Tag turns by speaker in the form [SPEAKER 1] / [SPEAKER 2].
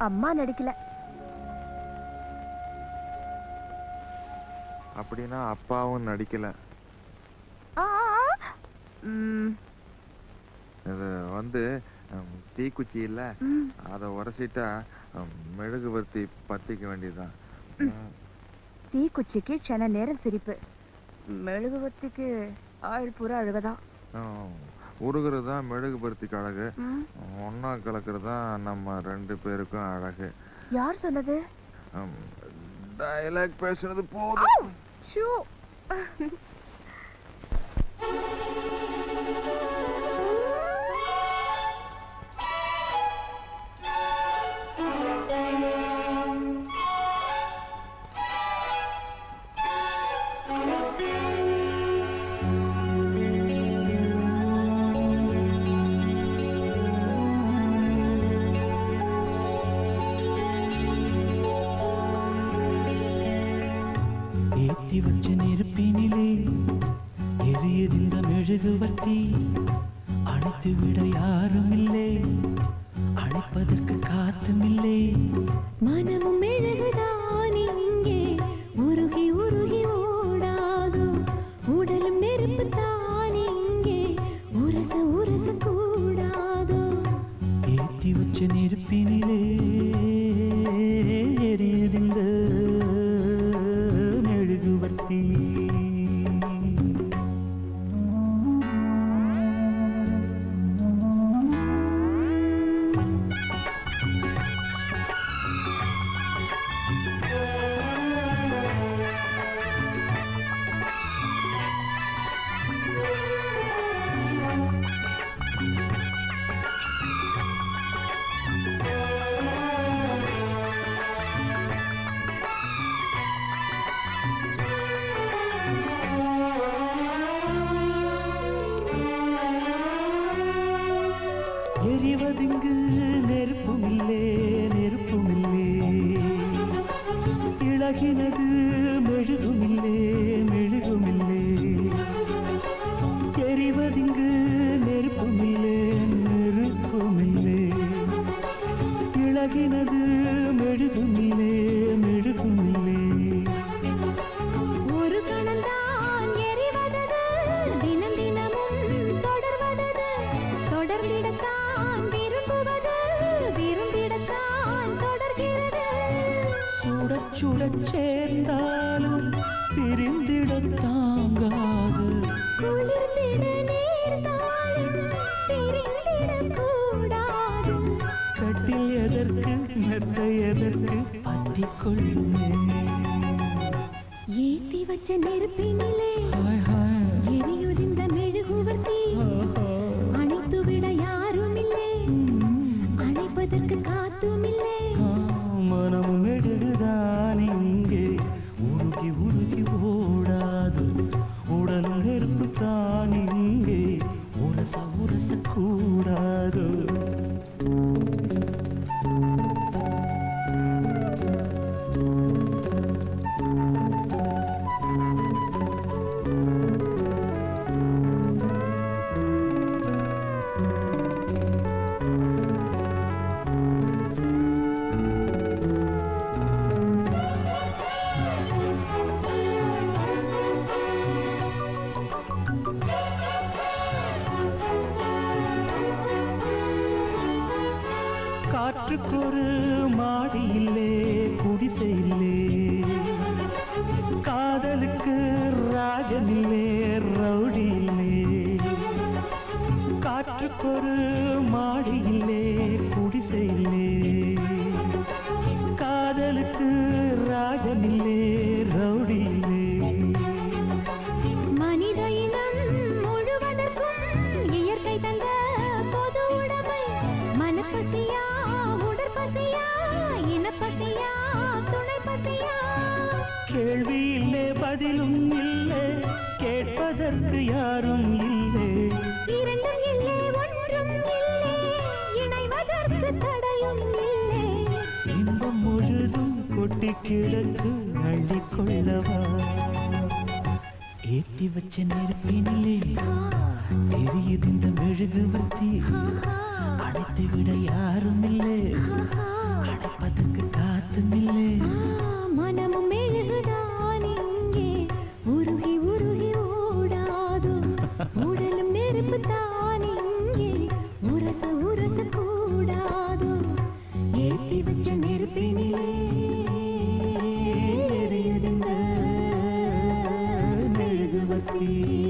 [SPEAKER 1] அம்மா நடிக்கல.
[SPEAKER 2] அப்படின்னா அப்பாவும் நடிக்கல. இது வந்து தீக்குச்சி இல்ல, அதை உரசிட்டா மெழுகுவர்த்தி பத்திக்க வேண்டியதுதான்.
[SPEAKER 1] தீக்குச்சிக்கு க்ஷண நேரம் சிரிப்பு, மெழுகுவர்த்திக்கு ஆள் பூரா அழுகதான்.
[SPEAKER 2] உருகிறது தான் மெழுகுபருத்திக்கு அழகு, ஒன்னா கலக்கிறது தான் நம்ம 2 பேருக்கும் அழகு.
[SPEAKER 1] யார் சொன்னது?
[SPEAKER 2] டயலாக் பேசுறது போதும்.
[SPEAKER 3] ஏற்றி வச்ச நெருப்பினிலே எரியதிந்த மெழுகுவர்த்தி, அணைத்து விட யாரும் இல்லை, அணைப்பதற்கு காத்தும் இல்லை.
[SPEAKER 4] மனமும் மெழுகுதான் இங்கே உருகி உருகி ஓடாதோ, உடலும் நெருப்பு தான் இங்கே உரச உரச கூடாதோ.
[SPEAKER 3] ஏற்றி வச்ச நெருப்பினிலே எரியதிந்த மெழுகுவர்த்தி. எரிவதிங்கு நெருப்புமில்லே நெருப்புமில்லே, இழகினது மெழுகுமில்லே மெழுகுமில்லே. எரிவதிங்கு நெருப்புமில்லே நெருப்புமில்லே, இழகினது மெழுகுமில்லே மெழுகுமில்லே.
[SPEAKER 4] ஒரு கணந்தான் எரிவதது, தினம் தினமும் தொடர்வதது, தொடர்ந்திடத்தான் விரும்புவது, விரும்பிடத்தான் தொடர்கிறது.
[SPEAKER 3] சுடச் சுடச் சேர்ந்தாலும் பிரிந்திடத் தாங்காது,
[SPEAKER 4] குளிர்ந்திட நேர்ந்தாலும் பிரிந்திடக் கூடாது.
[SPEAKER 3] கட்டில் எதற்கு மெத்தை எதற்கு பற்றிக் கொள்ளுமே.
[SPEAKER 4] ஏத்தி வச்ச நெருப்பினிலே
[SPEAKER 3] ஹாய் ஹாய்
[SPEAKER 4] எரியுதிந்த மெழுகுவர்த்தி, அணைத்து விட யாரும் இல்லை, அணைப்பதற்கு காத்தும் இல்லை.
[SPEAKER 3] மனமும் மெழுகுதான் இங்கே உருகி உருகி ஓடாது, உடலும் நெருப்பு தான் இங்கே உரச உரச கூடாது. காற்றுக்கொரு மாடி இல்லே குடிசை இல்லே, காதலுக்கு ராஜனில்லே ரவுடி இல்லே. காற்றுக்கொரு மாடி இல்லே குடிசை இல்லே, காதலுக்கு ராஜனில்லே ரவுடி இல்லே.
[SPEAKER 4] மனித இனம் முழுவதற்கும் இயற்கை தந்த பொது உடைமை, மனப்பசியா உடற்பசியா இனப்பசியா துணை பசியா.
[SPEAKER 3] கேள்வி இல்லை பதிலும் இல்லை, கேட்பதற்கு யாரும் இல்லை.
[SPEAKER 4] இரண்டும் இல்லை ஒன்றும் இல்லை, இணைவதற்கு தடையும் இல்லை.
[SPEAKER 3] இன்பம் முழுதும் கொட்டி கிடக்கு அள்ளிக்கொள்ளவா. ஏற்றி வச்ச நெருப்பினிலே எரியுதிந்த மெழுகுவர்த்தி, அணைத்து ஒருத்தி